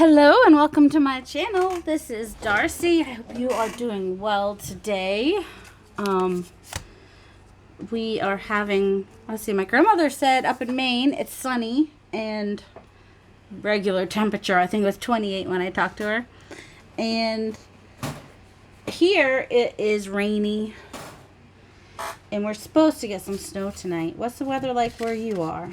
Hello and welcome to my channel. This is Darcy. I hope you are doing well today. We are having, let's see, my grandmother said up in Maine it's sunny and regular temperature. I think it was 28 when I talked to her. And here it is rainy and we're supposed to get some snow tonight. What's the weather like where you are?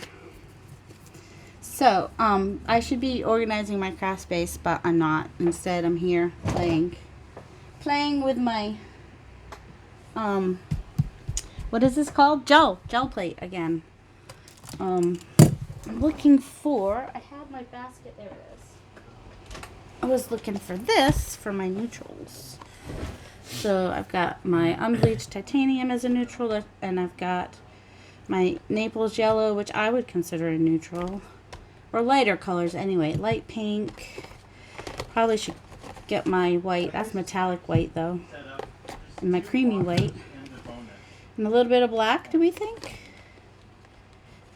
So, I should be organizing my craft space, but I'm not. Instead, I'm here playing with my, what is this called? Gel plate again. I'm looking for, I had my basket, there it is. I was looking for this for my neutrals. So, I've got my unbleached titanium as a neutral, and I've got my Naples yellow, which I would consider a neutral. Or lighter colors anyway. Light pink. Probably should get my white. That's metallic white though. And my creamy white. And a little bit of black, do we think?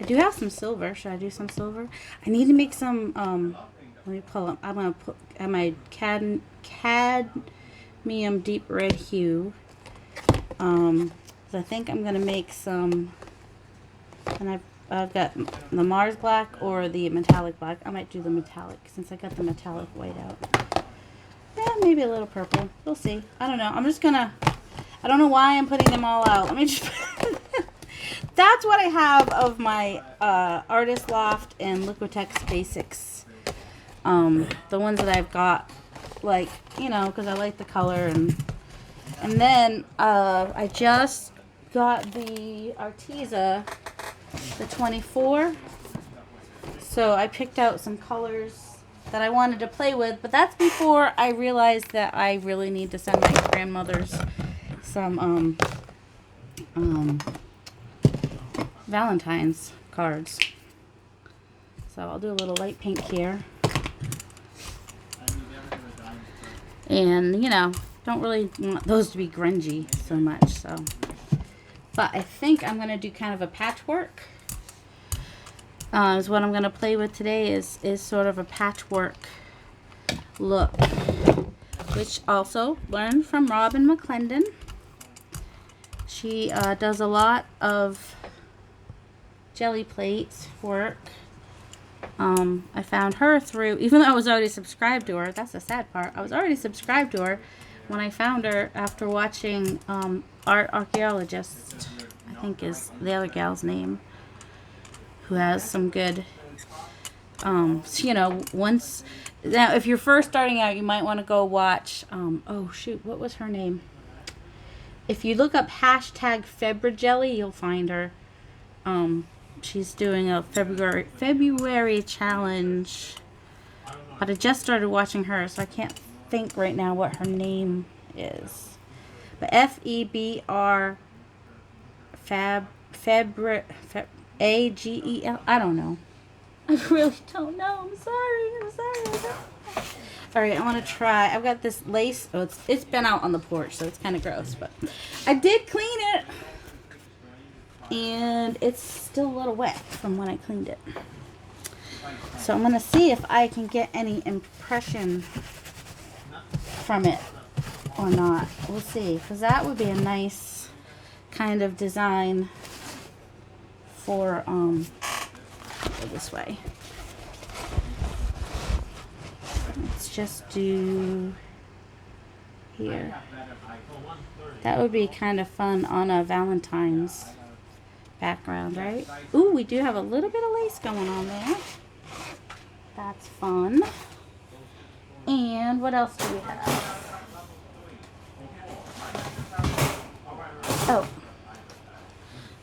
I do have some silver. Should I do some silver? I need to make some, let me pull up. I'm going to put my cadmium deep red hue. So I think I'm going to make some, and I've got the Mars black or the metallic black. I might do the metallic since I got the metallic white out. Yeah, maybe a little purple. We'll see. I don't know. I'm just gonna, I don't know why I'm putting them all out. Let me just, that's what I have of my Artist Loft and Liquitex Basics. The ones that I've got, like, you know, because I like the color. And then I just got the Arteza, the 24. So I picked out some colors that I wanted to play with, but that's before I realized that I really need to send my grandmother's some Valentine's cards. So I'll do a little light pink here. And, you know, don't really want those to be grungy so much, so. But I think I'm going to do kind of a patchwork. Is what I'm going to play with today is sort of a patchwork look. Which also learned from Robin McClendon. She does a lot of jelly plates work. I found her through, even though I was already subscribed to her, that's the sad part. I was already subscribed to her when I found her after watching Art Archaeologist, I think is the other gal's name, who has some good, you know, once, now if you're first starting out, you might want to go watch, oh shoot, what was her name? If you look up hashtag Febrijelly, you'll find her. She's doing a February challenge, but I just started watching her, so I can't think right now what her name is. But F-E-B-R A-G-E-L. I don't know. I really don't know. I'm sorry. All right, I want to try. I've got this lace. Oh, it's been out on the porch, so it's kind of gross, but I did clean it, and it's still a little wet from when I cleaned it. So I'm going to see if I can get any impression from it or not. We'll see, because that would be a nice kind of design for go this way. Let's just do here. That would be kind of fun on a Valentine's background, right? Ooh, we do have a little bit of lace going on there. That's fun. And what else do we have? Oh,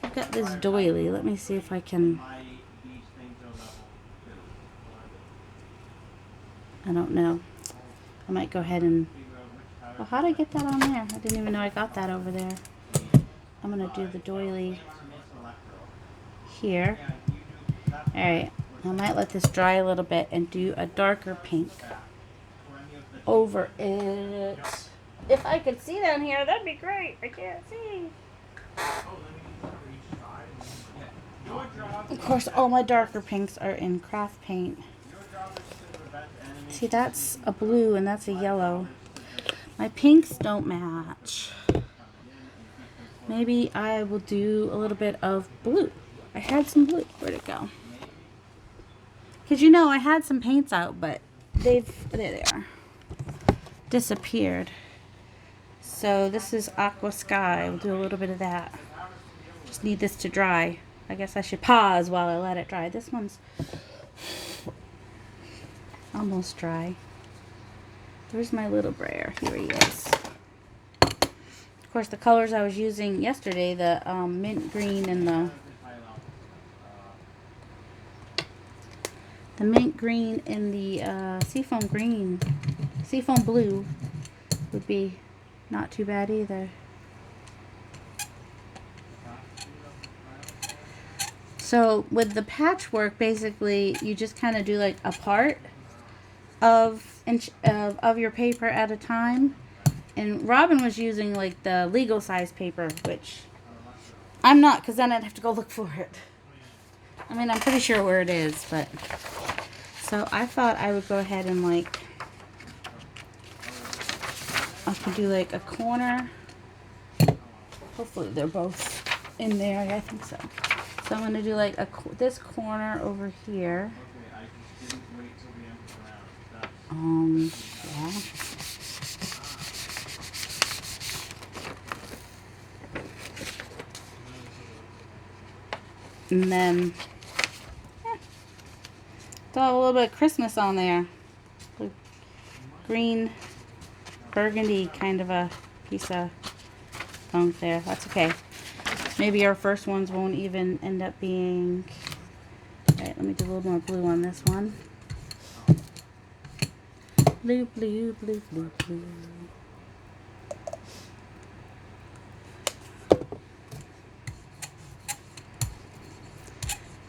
I've got this doily. Let me see if I can. I don't know. I might go ahead and. Well, how did I get that on there? I didn't even know I got that over there. I'm going to do the doily here. Alright. I might let this dry a little bit and do a darker pink over it. If I could see down here, that'd be great. I can't see. Of course, all my darker pinks are in craft paint. See, that's a blue and that's a yellow. My pinks don't match. Maybe I will do a little bit of blue. I had some blue. Where'd it go? Because you know, I had some paints out, but there they are. Disappeared. So this is Aqua Sky. We'll do a little bit of that. Just need this to dry. I guess I should pause while I let it dry. This one's almost dry. Where's my little brayer? Here he is. Of course, the colors I was using yesterday, the mint green and the mint green and the seafoam blue would be not too bad either. So with the patchwork, basically, you just kind of do like a part of your paper at a time. And Robin was using like the legal size paper, which I'm not, because then I'd have to go look for it. I mean, I'm pretty sure where it is, but so I thought I would go ahead and like I could do like a corner. Hopefully they're both in there. I think so. So I'm gonna do like this corner over here. Yeah. And then throw a little bit of Christmas on there. Green, burgundy kind of a piece of funk there. That's okay. Maybe our first ones won't even end up being... Alright, let me do a little more blue on this one. Blue, blue, blue, blue, blue.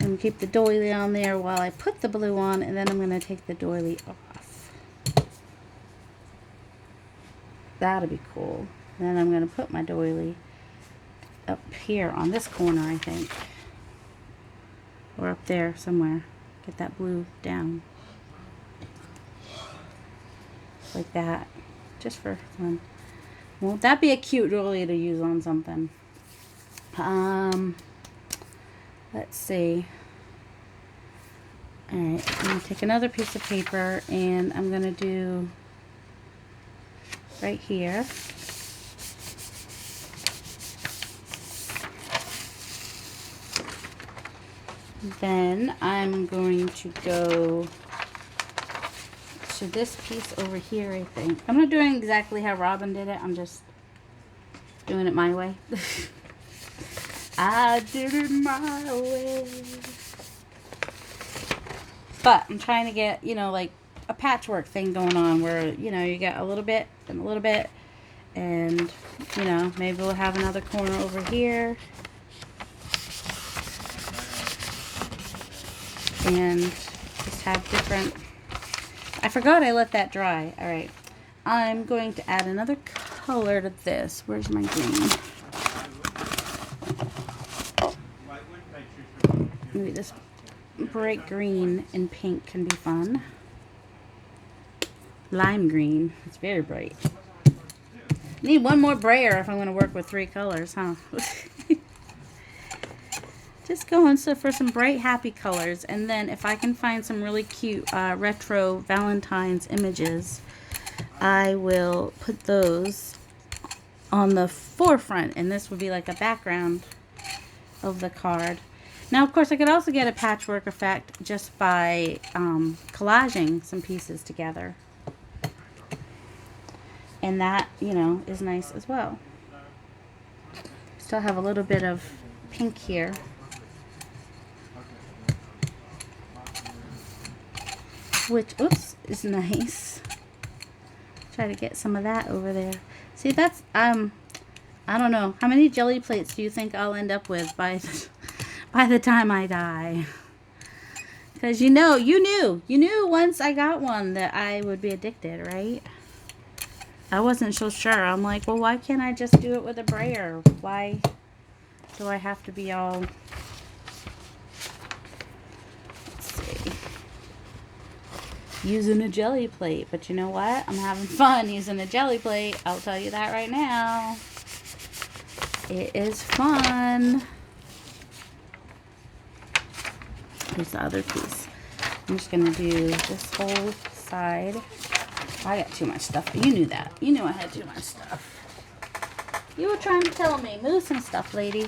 I'm going to keep the doily on there while I put the blue on, and then I'm going to take the doily off. That'll be cool. Then I'm going to put my doily up here on this corner, I think. Or up there somewhere. Get that blue down. Like that. Just for fun. Won't that be a cute doily to use on something? Let's see. Alright, I'm going to take another piece of paper and I'm going to do right here. Then I'm going to go to this piece over here, I think. I'm not doing exactly how Robin did it. I'm just doing it my way. I did it my way. But I'm trying to get, you know, like a patchwork thing going on where, you know, you get a little bit and a little bit. And, you know, maybe we'll have another corner over here. And just have different... I forgot I let that dry. Alright. I'm going to add another color to this. Where's my green? Maybe this bright green and pink can be fun. Lime green. It's very bright. Need one more brayer if I'm going to work with 3 colors, huh? Just going for some bright, happy colors. And then if I can find some really cute retro Valentine's images, I will put those on the forefront. And this would be like a background of the card. Now, of course, I could also get a patchwork effect just by collaging some pieces together. And that, you know, is nice as well. Still have a little bit of pink here. Which, oops, is nice. Try to get some of that over there. See, that's, I don't know. How many jelly plates do you think I'll end up with by the time I die? Because you know, you knew once I got one that I would be addicted, right? I wasn't so sure. I'm like, well, why can't I just do it with a brayer? Why do I have to be all... Let's see. using a jelly plate. But you know what? I'm having fun using a jelly plate. I'll tell you that right now. It is fun. Here's the other piece. I'm just going to do this whole side. I got too much stuff. You knew that. You knew I had too much stuff. You were trying to tell me. Move some stuff, lady.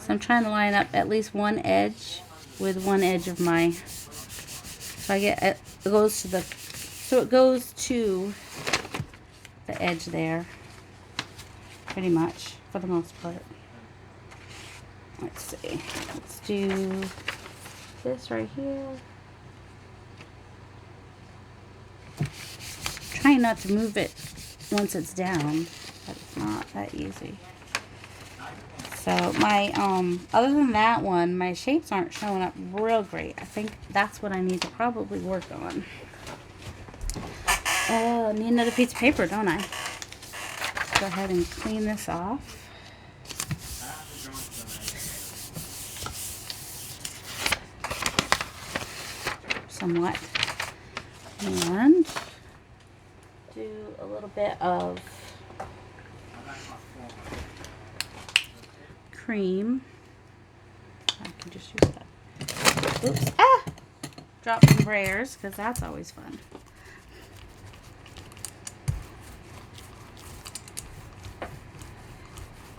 So I'm trying to line up at least one edge with one edge of my, so I get, it goes to the, so it goes to the edge there, pretty much, for the most part. Let's see, let's do this right here. Trying not to move it once it's down, but it's not that easy. So my, other than that one, my shapes aren't showing up real great. I think that's what I need to probably work on. Oh, I need another piece of paper, don't I? Go ahead and clean this off. Somewhat. And do a little bit of cream. I can just use that. Oops. Ah! Drop some Breyers, because that's always fun.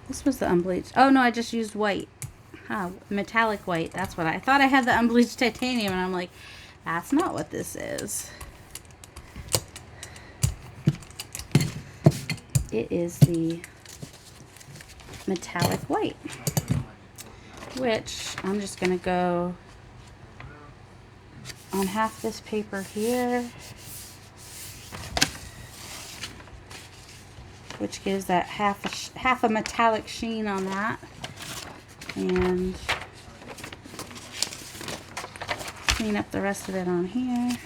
This was the unbleached. Oh no, I just used white. Metallic white. That's what I thought. I had the unbleached titanium, and I'm like, that's not what this is. It is the metallic white, which I'm just going to go on half this paper here, which gives that half a metallic sheen on that, and clean up the rest of it on here.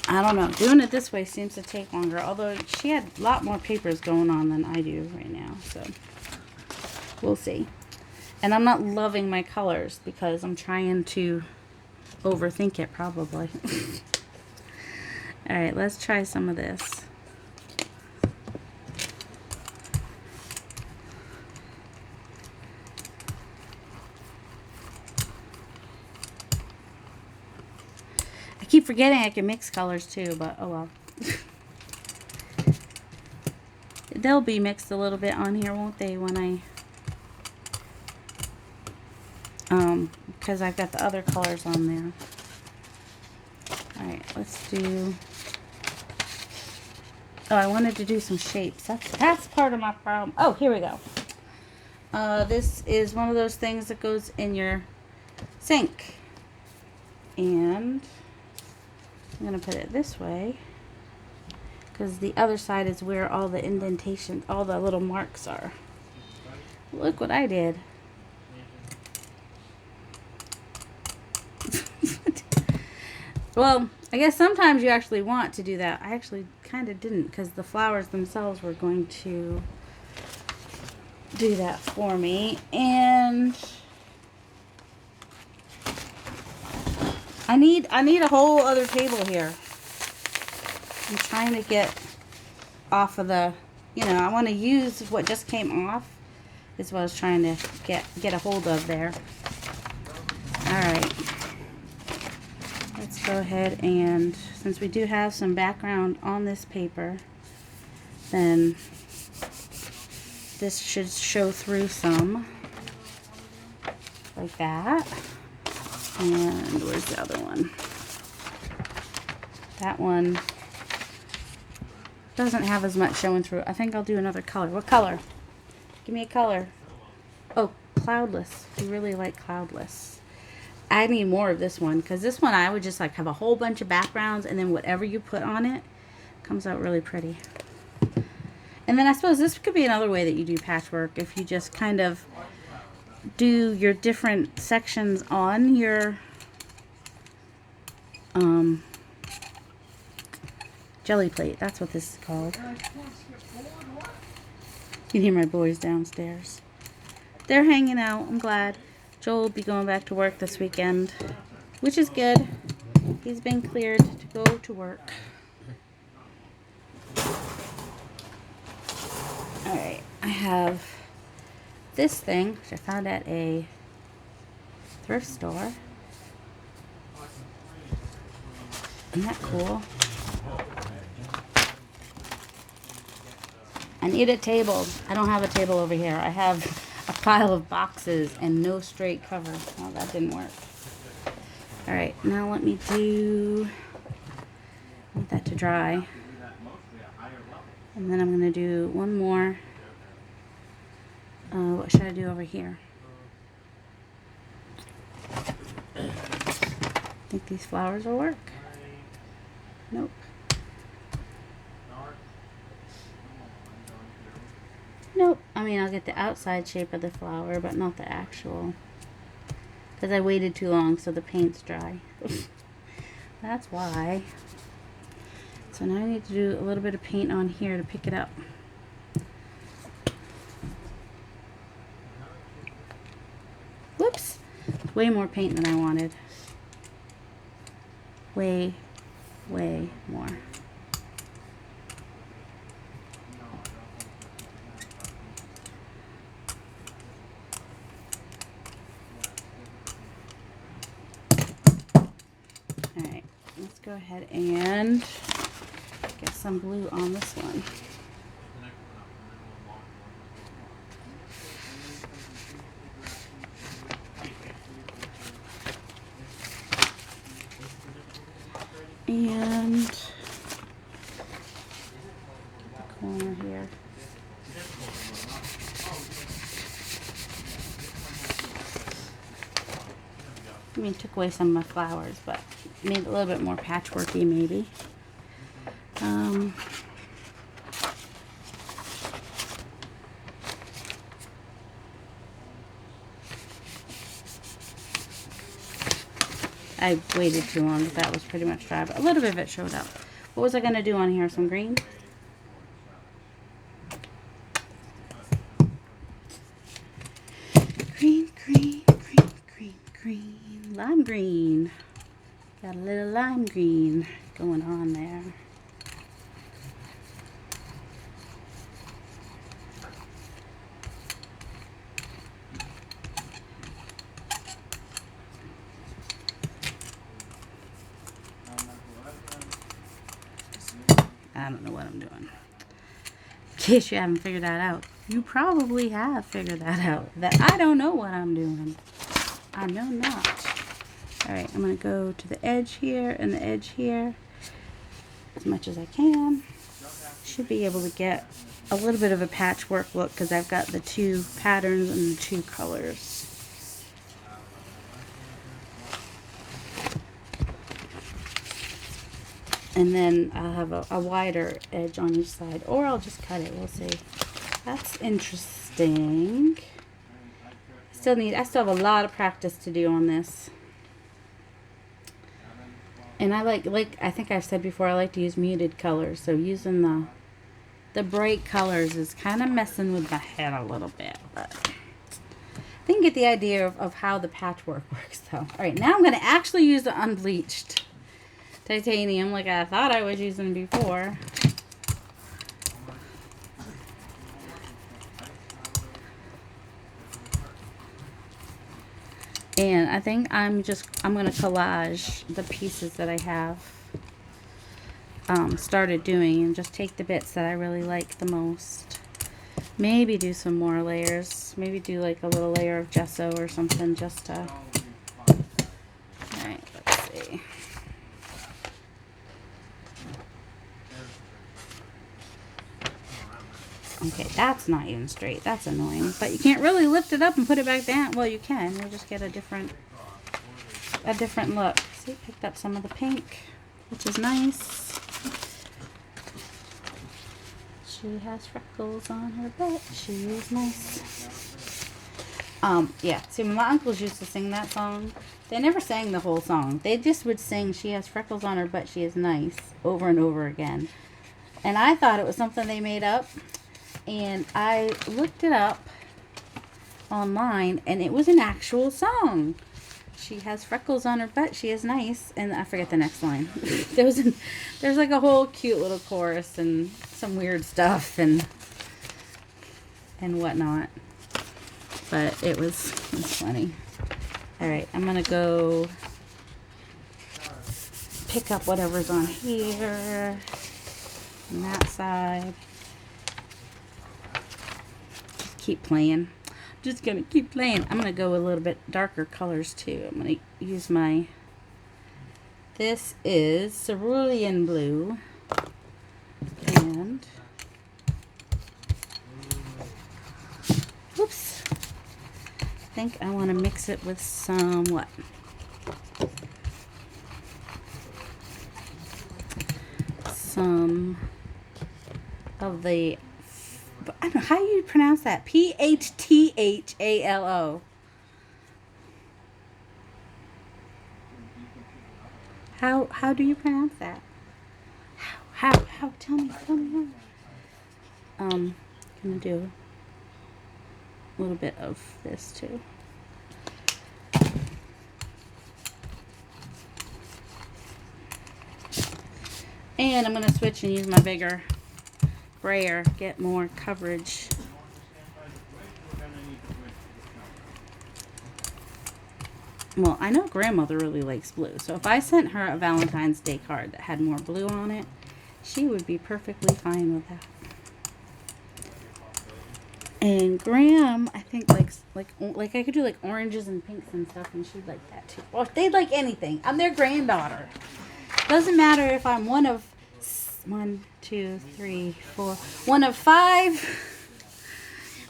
I don't know. Doing it this way seems to take longer, although she had a lot more papers going on than I do right now, so we'll see. And I'm not loving my colors because I'm trying to overthink it, probably. All right, let's try some of this. I keep forgetting I can mix colors too, but oh well. They'll be mixed a little bit on here, won't they, when I because I've got the other colors on there. Alright, let's do, oh, I wanted to do some shapes. That's part of my problem. Oh, here we go. This is one of those things that goes in your sink. And I'm going to put it this way because the other side is where all the indentations, all the little marks are. Look what I did. Well, I guess sometimes you actually want to do that. I actually kind of didn't because the flowers themselves were going to do that for me. And I need a whole other table here. I'm trying to get off of the, you know, I want to use what just came off is what I was trying to get a hold of there. Alright. Let's go ahead and, since we do have some background on this paper, then this should show through some. Like that. And where's the other one? That one doesn't have as much showing through. I think I'll do another color. What color? Give me a color. Oh, cloudless. I really like cloudless. I need more of this one because this one I would just like have a whole bunch of backgrounds and then whatever you put on it comes out really pretty. And then I suppose this could be another way that you do patchwork if you just kind of do your different sections on your jelly plate. That's what this is called. You can hear my boys downstairs. They're hanging out. I'm glad. Joel will be going back to work this weekend, which is good. He's been cleared to go to work. Alright, I have this thing, which I found at a thrift store. Isn't that cool? I need a table. I don't have a table over here. I have a pile of boxes and no straight cover. Well, that didn't work. Alright, now let me do... I want that to dry. And then I'm going to do one more. What should I do over here? I think these flowers will work. Nope. Nope. I mean, I'll get the outside shape of the flower, but not the actual. Because I waited too long, so the paint's dry. That's why. So now I need to do a little bit of paint on here to pick it up. Whoops. Way more paint than I wanted. Way more. Alright, let's go ahead and get some blue on this one. And the corner here. I mean, took away some of my flowers, but made it a little bit more patchworky, maybe. I waited too long, but that was pretty much dry, but a little bit of it showed up. What was I going to do on here? Some green? Green, green, green, green, green. Lime green. Got a little lime green going on there. I don't know what I'm doing. In case you haven't figured that out. You probably have figured that out. That I don't know what I'm doing. I know not. Alright, I'm going to go to the edge here and the edge here as much as I can. Should be able to get a little bit of a patchwork look because I've got the two patterns and the two colors. And then I'll have a wider edge on each side. Or I'll just cut it. We'll see. That's interesting. I still have a lot of practice to do on this. And I like I think I've said before, I like to use muted colors. So using the bright colors is kind of messing with my head a little bit. But I think you get the idea of how the patchwork works though. Alright, now I'm going to actually use the unbleached titanium like I thought I was using before. And I think I'm going to collage the pieces that I have started doing and just take the bits that I really like the most. Maybe do some more layers. Maybe do like a little layer of gesso or something just to... Alright, let's see. Okay, that's not even straight. That's annoying. But you can't really lift it up and put it back down. Well, you can. You'll just get a different look. See, picked up some of the pink, which is nice. She has freckles on her butt. She is nice. Yeah. See, when my uncles used to sing that song, they never sang the whole song. They just would sing, "She has freckles on her butt, she is nice," over and over again. And I thought it was something they made up. And I looked it up online, and it was an actual song. "She has freckles on her butt, she is nice." And I forget the next line. There's like a whole cute little chorus and some weird stuff and whatnot. But it was funny. Alright, I'm going to go pick up whatever's on here. On that side. Just keep playing. Just going to keep playing. I'm going to go a little bit darker colors too. I'm going to use my... This is cerulean blue. And... Oops. I think I want to mix it with some what? Some of the, I don't know how you pronounce that. PHTHALO. How do you pronounce that? How? Tell me how. Gonna do a little bit of this too. And I'm going to switch and use my bigger brayer, get more coverage. Well, I know grandmother really likes blue, so if I sent her a Valentine's Day card that had more blue on it, she would be perfectly fine with that. And Graham, I think, likes like I could do like oranges and pinks and stuff, and she'd like that too. Well, if they'd like anything, I'm their granddaughter. Doesn't matter if I'm one of 5,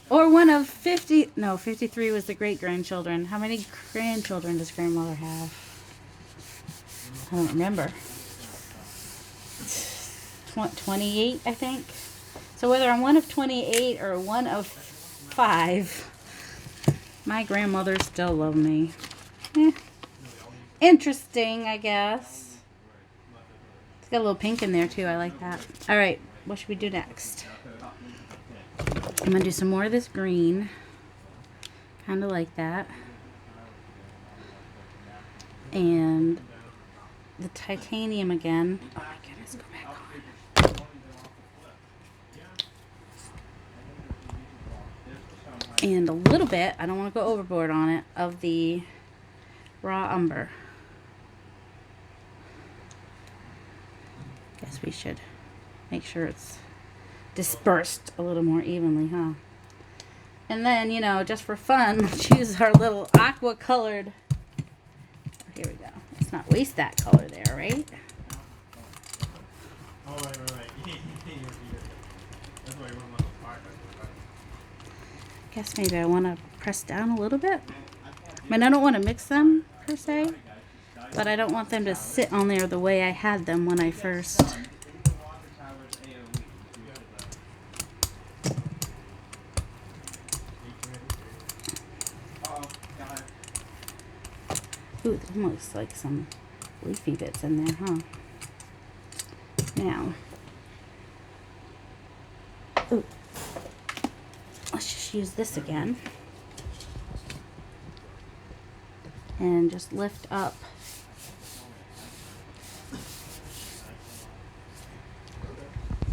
or one of 50. No, 53 was the great grandchildren. How many grandchildren does grandmother have? I don't remember. 28, I think. So whether I'm one of 28 or one of 5, my grandmother still loved me. Interesting, I guess. It's got a little pink in there too. I like that. All right, what should we do next? I'm gonna do some more of this green. Kind of like that. And the titanium again. Oh my goodness, go back on. And a little bit, I don't want to go overboard on it, of the raw umber. Guess we should make sure it's dispersed a little more evenly, huh? And then, you know, just for fun, let's use our little aqua colored. Oh, here we go. Let's not waste that color there, right? Oh, right. Guess maybe I want to press down a little bit. I mean, I don't want to mix them per se, but I don't want them to sit on there the way I had them when I first. Ooh, there's almost like some leafy bits in there, huh? Now, ooh. Let's just use this again and just lift up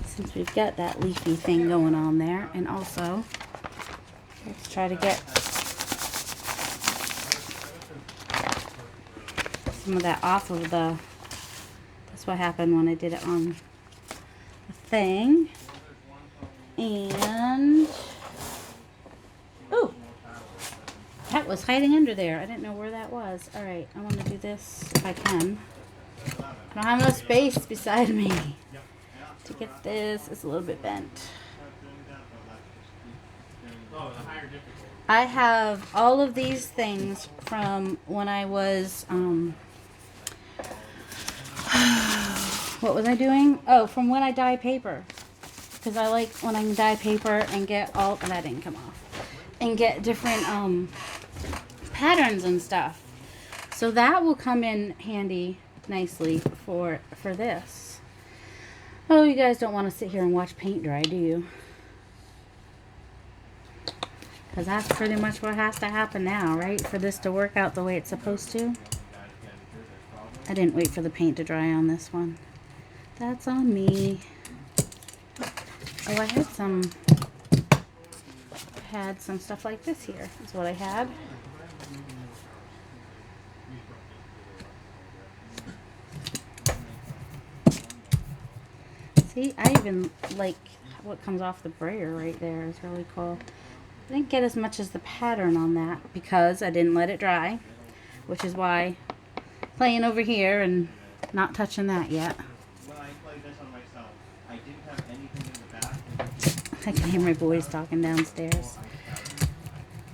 since we've got that leafy thing going on there. And also let's try to get some of that off of the, that's what happened when I did it on the thing. And ooh, that was hiding under there. I didn't know where that was. All right, I want to do this if I can. I don't have enough space beside me to get this. It's a little bit bent. I have all of these things from when I was, what was I doing? Oh, from when I dye paper. Because I like when I can dye paper and get all, that didn't come off. And get different patterns and stuff. So that will come in handy nicely for this. Oh, you guys don't want to sit here and watch paint dry, do you? Because that's pretty much what has to happen now, right? For this to work out the way it's supposed to. I didn't wait for the paint to dry on this one. That's on me. Oh, I had some stuff like this here. That's what I had. See, I even like what comes off the brayer right there. Is really cool. I didn't get as much as the pattern on that because I didn't let it dry, which is why playing over here and not touching that yet. When I played this on myself, I didn't have anything in the back. I can hear my boys talking downstairs.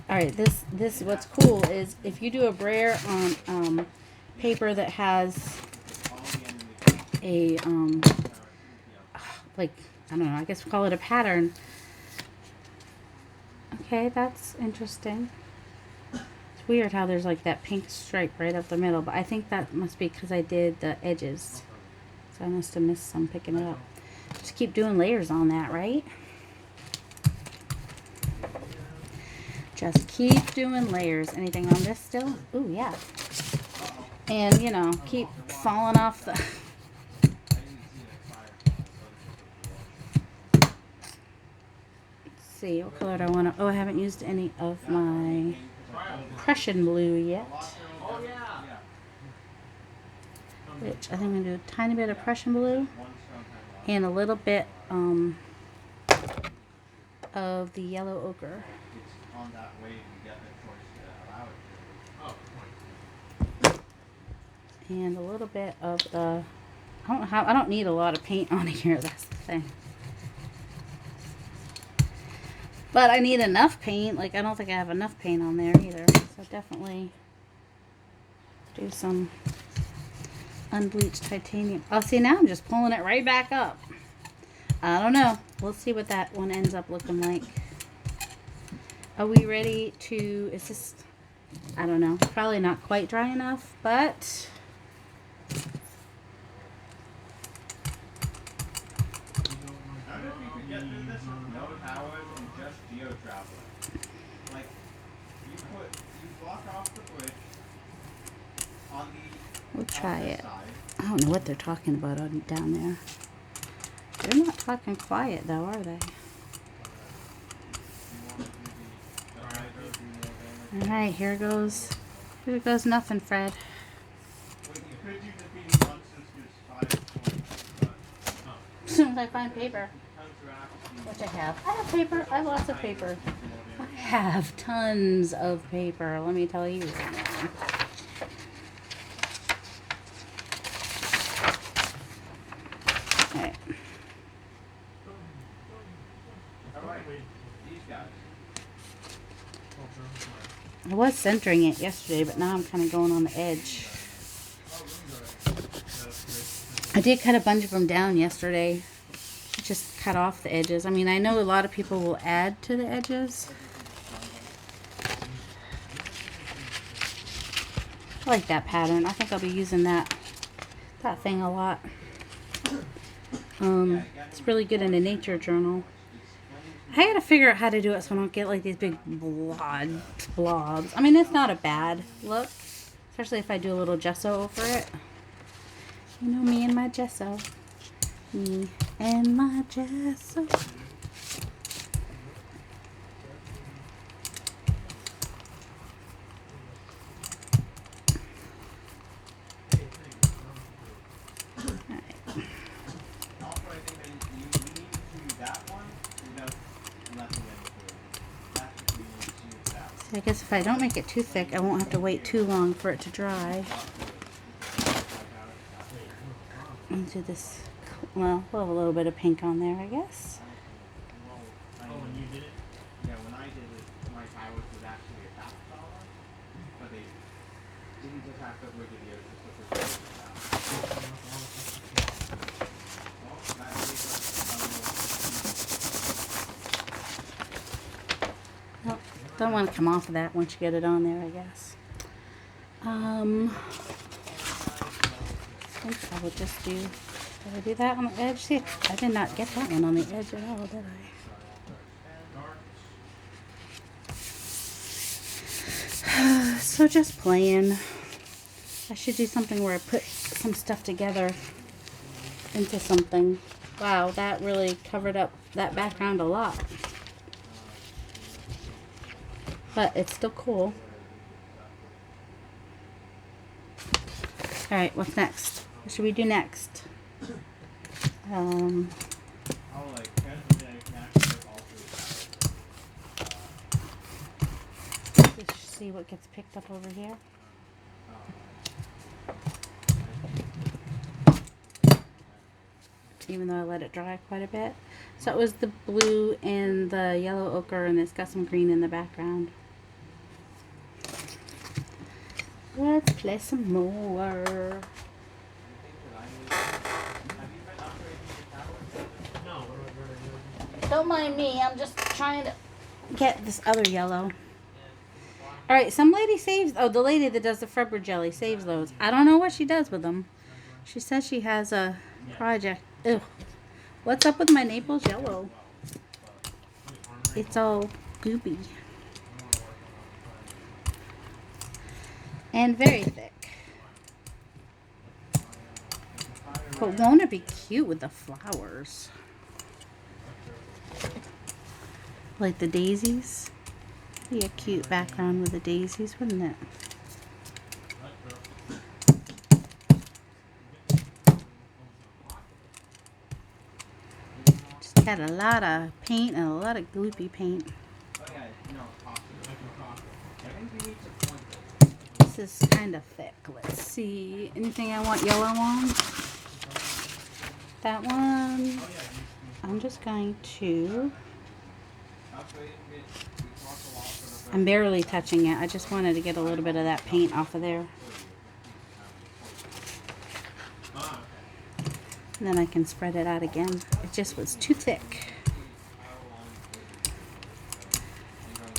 Alright, this what's cool is if you do a brayer on paper that has a like, I don't know, I guess we'll call it a pattern. Okay, that's interesting. It's weird how there's like that pink stripe right up the middle, but I think that must be because I did the edges. So I must have missed some picking it up. Just keep doing layers on that, right? Just keep doing layers. Anything on this still? Ooh, yeah. And, you know, keep falling off the... Let's see, what color do I want to... Oh, I haven't used any of my Prussian blue yet. Which I think I'm going to do a tiny bit of Prussian blue and a little bit of the yellow ochre. On that way to get the choice to allow it to. And a little bit of the... I don't need a lot of paint on here, that's the thing. But I need enough paint. Like, I don't think I have enough paint on there either. So definitely do some unbleached titanium. Oh, see, now I'm just pulling it right back up. I don't know. We'll see what that one ends up looking like. Are we ready to... Is this... I don't know. Probably not quite dry enough, but... Like, you block off the bridge on the... We'll try it. I don't know what they're talking about down there. They're not talking quiet though, are they? Alright, here goes nothing, Fred. As soon as I find paper. Which I have. I have paper. I have lots of paper. I have tons of paper, let me tell you right now. Alright. I was centering it yesterday, but now I'm kind of going on the edge. I did cut a bunch of them down yesterday. Just cut off the edges. I mean, I know a lot of people will add to the edges. I like that pattern. I think I'll be using that thing a lot. It's really good in a nature journal. I gotta figure out how to do it so I don't get like these big blobs. I mean, it's not a bad look, especially if I do a little gesso over it. You know me and my gesso. Me and my gesso. I guess if I don't make it too thick, I won't have to wait too long for it to dry. Into this, well, we'll have a little bit of pink on there, I guess. Oh, when you did it? Yeah, when I did it, my towers was actually a half dollar, but they didn't just have to rig it here, just Nope, don't want to come off of that once you get it on there, I guess. I think I will just do, did I do that on the edge? See, I did not get that one on the edge at all, did I? So just playing. I should do something where I put some stuff together into something. Wow, that really covered up that background a lot. But it's still cool. Alright, what's next? What should we do next? Let's see what gets picked up over here. Even though I let it dry quite a bit. So it was the blue and the yellow ochre, and it's got some green in the background. Let's play some more. Don't mind me, I'm just trying to get this other yellow. Alright, some lady saves, oh, the lady that does the Frebber jelly saves those. I don't know what she does with them. She says she has a project. Ew. What's up with my Naples yellow? It's all goopy. And very thick. But won't it be cute with the flowers? Like the daisies. Be a cute background with the daisies, wouldn't it? Just got a lot of paint and a lot of gloopy paint. This is kind of thick. Let's see. Anything I want yellow on? That one. I'm just going to... I'm barely touching it. I just wanted to get a little bit of that paint off of there. And then I can spread it out again. It just was too thick.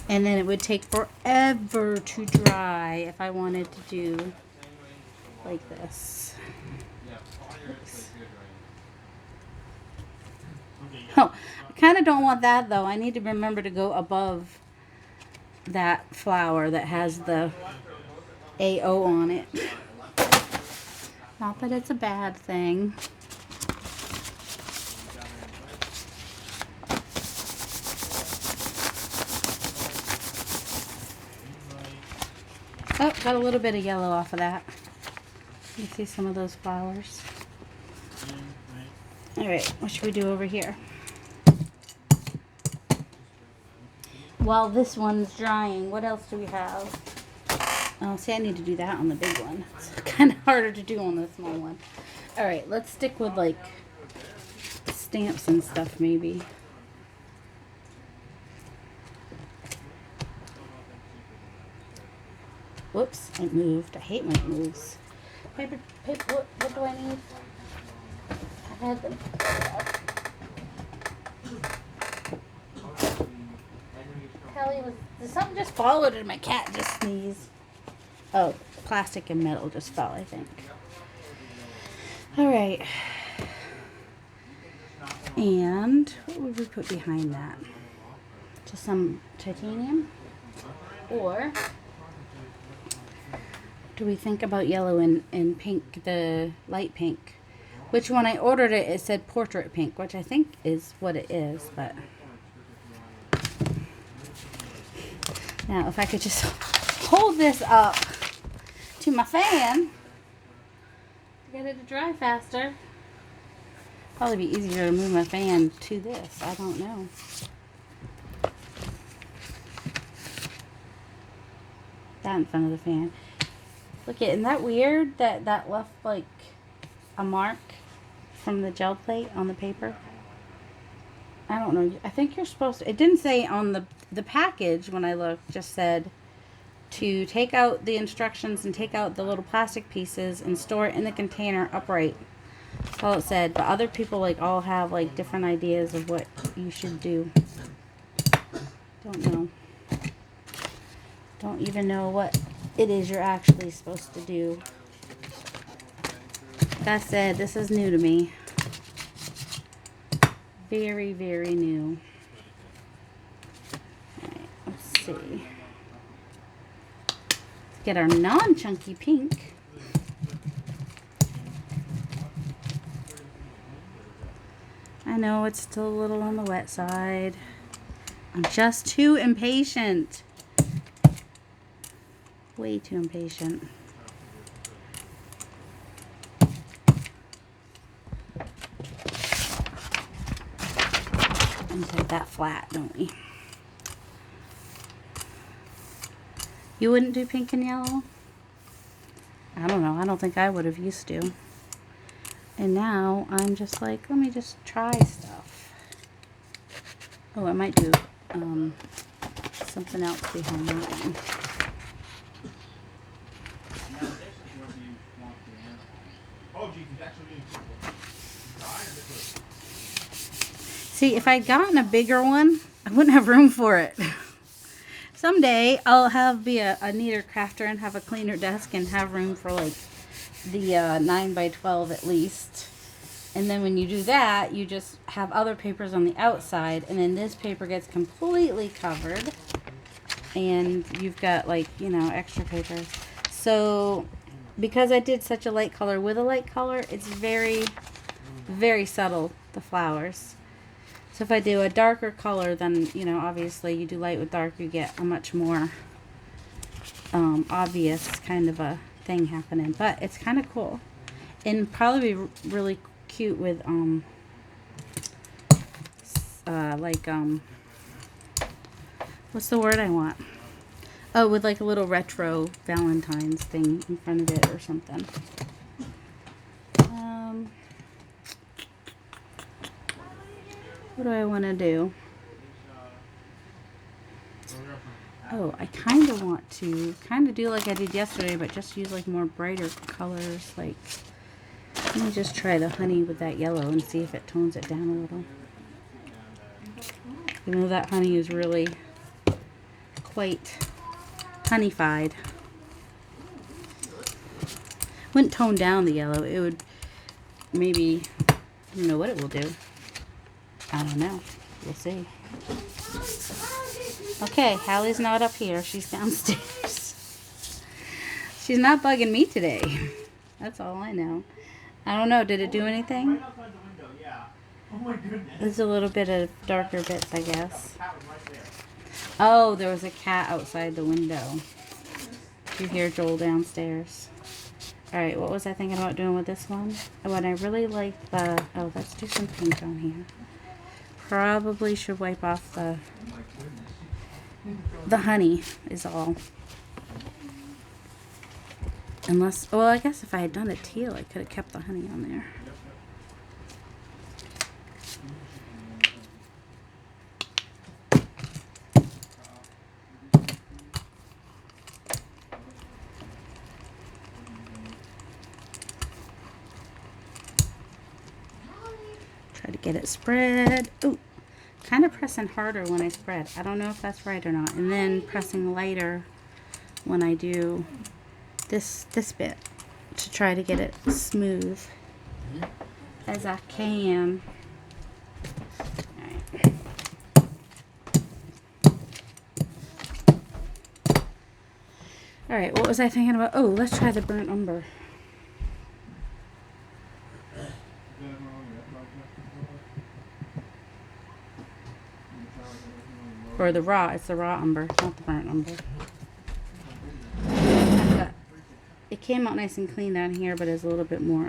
And then it would take forever to dry if I wanted to do like this. Oops. Oh, I kind of don't want that though. I need to remember to go above that flower that has the AO on it. Not that it's a bad thing. Oh, got a little bit of yellow off of that. You see some of those flowers. Alright, what should we do over here? While this one's drying, what else do we have? Oh, see, I need to do that on the big one. It's kind of harder to do on the small one. Alright, let's stick with like stamps and stuff maybe. Whoops, it moved. I hate when it moves. Paper, what do I need? I had them. Kelly did something just fall, or did my cat just sneeze? Oh, plastic and metal just fell, I think. Alright. And what would we put behind that? Just some titanium? Or do we think about yellow and pink, the light pink? Which when I ordered it, it said portrait pink, which I think is what it is, but... Now, if I could just hold this up to my fan to get it to dry faster. Probably be easier to move my fan to this. I don't know. That in front of the fan. Look, isn't that weird that that left like a mark from the gel plate on the paper? I don't know. I think you're supposed to. It didn't say on the package when I looked. Just said to take out the instructions and take out the little plastic pieces and store it in the container upright. That's all it said. But other people like all have like different ideas of what you should do. Don't know. Don't even know what it is you're actually supposed to do. Like I said, this is new to me. Very, very new. Alright, let's see. Let's get our non-chunky pink. I know it's still a little on the wet side. I'm just too impatient. Way too impatient. And take that flat, don't we? You wouldn't do pink and yellow? I don't know. I don't think I would have used to. And now I'm just like, let me just try stuff. Oh, I might do something else behind that one. See, if I'd gotten a bigger one, I wouldn't have room for it. Someday I'll be a neater crafter and have a cleaner desk and have room for like the 9x12 at least. And then when you do that, you just have other papers on the outside, and then this paper gets completely covered, and you've got like, you know, extra papers. So because I did such a light color with a light color, it's very, very subtle, the flowers. So if I do a darker color, then, you know, obviously you do light with dark, you get a much more obvious kind of a thing happening. But it's kind of cool, and probably be really cute with what's the word I want? Oh, with like a little retro Valentine's thing in front of it or something. What do I want to do? Oh, I kind of want to do like I did yesterday, but just use like more brighter colors. Like, let me just try the honey with that yellow and see if it tones it down a little. You know, that honey is really quite honeyfied. Wouldn't tone down the yellow. It would maybe, I don't know what it will do. I don't know. We'll see. Okay, Hallie's not up here. She's downstairs. She's not bugging me today. That's all I know. I don't know. Did it do anything? Right outside the window, yeah. Oh my goodness. There's a little bit of darker bits, I guess. Oh, there was a cat outside the window. You hear Joel downstairs. Alright, what was I thinking about doing with this one? Oh, and I really like the... Oh, let's do some pink on here. Probably should wipe off the honey is all. Unless... Well, I guess if I had done a teal, I could have kept the honey on there. Try to get it spread. Ooh, kind of pressing harder when I spread. I don't know if that's right or not. And then pressing lighter when I do this bit to try to get it smooth as I can. Alright. Alright, what was I thinking about? Oh, let's try the burnt umber. Or the raw. It's the raw umber, not the burnt umber. It came out nice and clean down here, but it's a little bit more,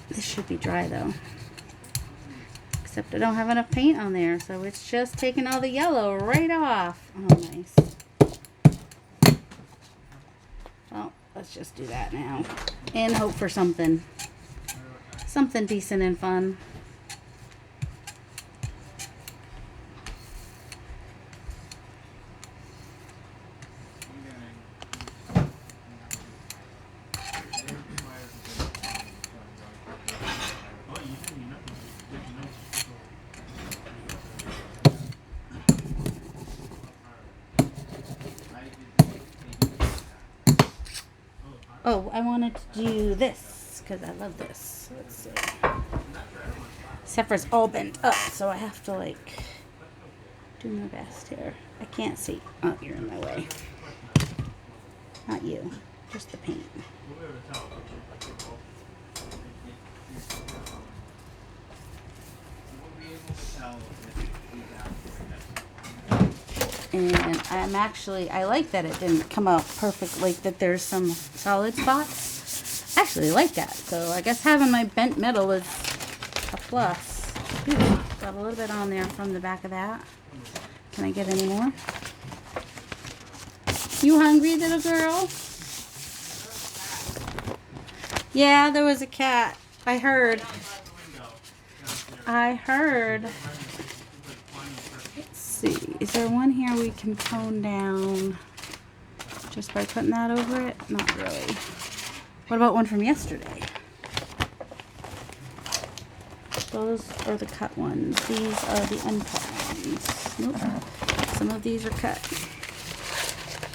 this should be dry though. Except I don't have enough paint on there, so it's just taking all the yellow right off. Oh, nice. Well, let's just do that now. And hope for something decent and fun. Oh, I wanted to do this because I love this. Let's see. Except for it's all bent up, so I have to like do my best here. I can't see. Oh, you're in my way. Not you, just the paint. And I like that it didn't come out perfect, like that there's some solid spots. I actually like that. So I guess having my bent metal is a plus. Ooh, got a little bit on there from the back of that. Can I get any more? You hungry, little girl? Yeah, there was a cat. I heard. Let's see. Is there one here we can tone down just by putting that over it? Not really. What about one from yesterday? Those are the cut ones. These are the uncut ones. Nope. Some of these are cut.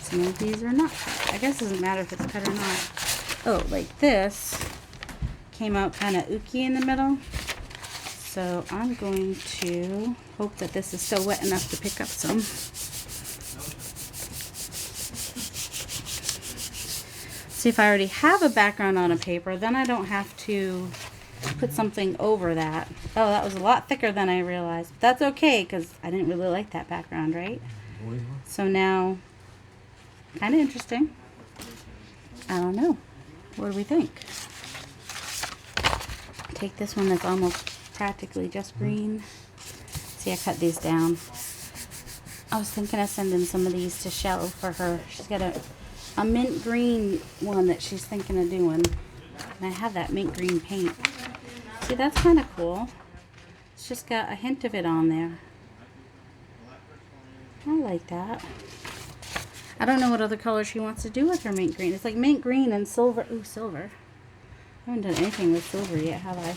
Some of these are not cut. I guess it doesn't matter if it's cut or not. Oh, like this came out kind of ooky in the middle. So I'm going to hope that this is still wet enough to pick up some. See, if I already have a background on a paper, then I don't have to put something over that. Oh, that was a lot thicker than I realized. But that's okay, because I didn't really like that background, right? So now, kind of interesting. I don't know. What do we think? Take this one that's almost practically just green. See, I cut these down. I was thinking of sending some of these to Shell for her. She's got a mint green one that she's thinking of doing. And I have that mint green paint. See, that's kind of cool. It's just got a hint of it on there. I like that. I don't know what other color she wants to do with her mint green. It's like mint green and silver. Ooh, silver. I haven't done anything with silver yet, have I?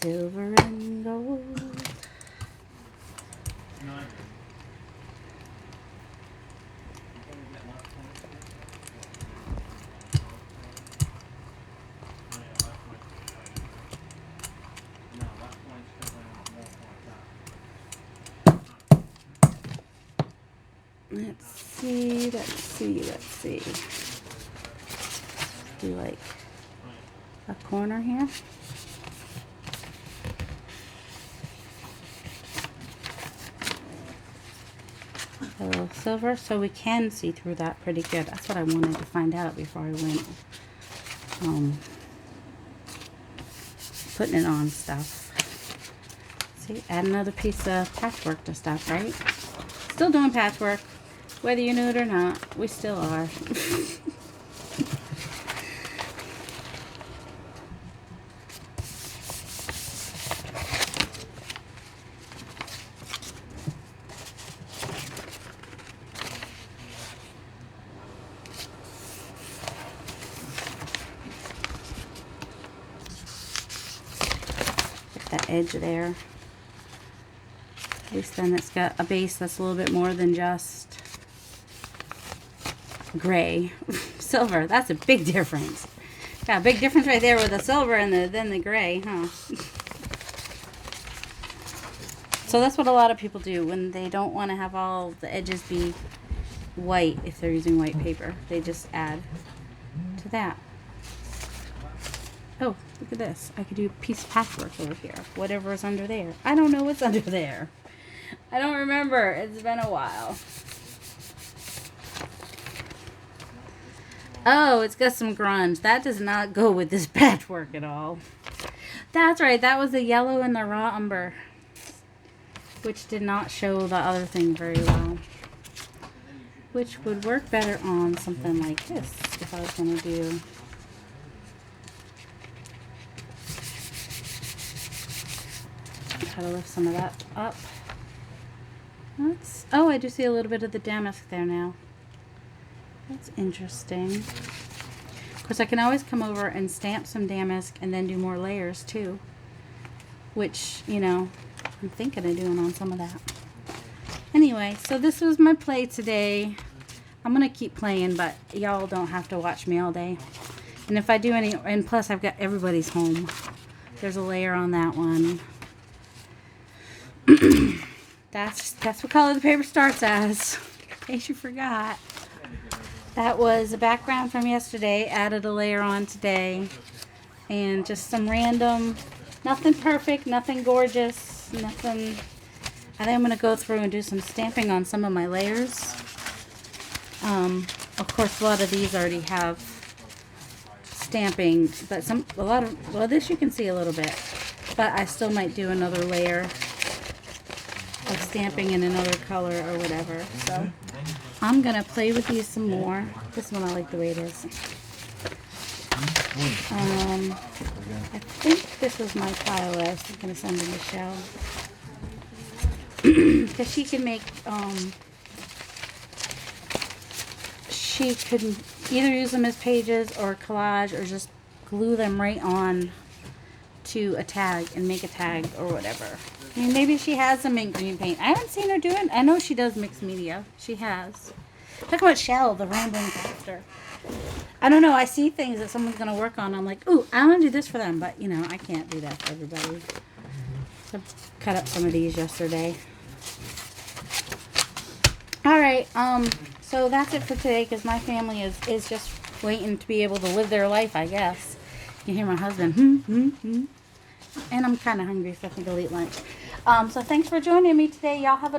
Silver and gold. Let's see. Do like a corner here. A little silver, so we can see through that pretty good. That's what I wanted to find out before I went putting it on stuff. See, add another piece of patchwork to stuff, right? Still doing patchwork. Whether you knew it or not, we still are. Get that edge there. At least then it's got a base that's a little bit more than just gray. Silver, that's a big difference. Got a big difference right there with the silver and then the gray, huh? So that's what a lot of people do when they don't want to have all the edges be white if they're using white paper. They just add to that. Oh, look at this. I could do a piece of patchwork over here. Whatever is under there. I don't know what's under there. I don't remember. It's been a while. Oh, it's got some grunge. That does not go with this patchwork at all. That's right. That was the yellow and the raw umber, which did not show the other thing very well. Which would work better on something like this if I was going to do. Try to lift some of that up. Oh, I do see a little bit of the damask there now. That's interesting. Of course, I can always come over and stamp some damask and then do more layers too. Which, you know, I'm thinking of doing on some of that. Anyway, so this was my play today. I'm going to keep playing, but y'all don't have to watch me all day. And if I do any, and plus I've got everybody's home. There's a layer on that one. That's what color the paper starts as, in case you forgot. That was a background from yesterday. Added a layer on today. And just some random, nothing perfect, nothing gorgeous, nothing. I think I'm going to go through and do some stamping on some of my layers. Of course, a lot of these already have stamping, but well, this you can see a little bit, but I still might do another layer of stamping in another color or whatever. So I'm gonna play with these some more. This one I like the way it is. I think this was my pile that I was gonna send to Michelle, because she can make she could either use them as pages or collage, or just glue them right on to a tag and make a tag or whatever. I mean, maybe she has them in green paint. I haven't seen her do it. I know she does mixed media. She has. Talk about Shell, the rambling crafter. I don't know. I see things that someone's going to work on. I'm like, ooh, I want to do this for them. But, you know, I can't do that for everybody. So I cut up some of these yesterday. All right. So that's it for today, because my family is just waiting to be able to live their life, I guess. You hear my husband, and I'm kind of hungry, so I think I'll eat lunch. So thanks for joining me today. Y'all have a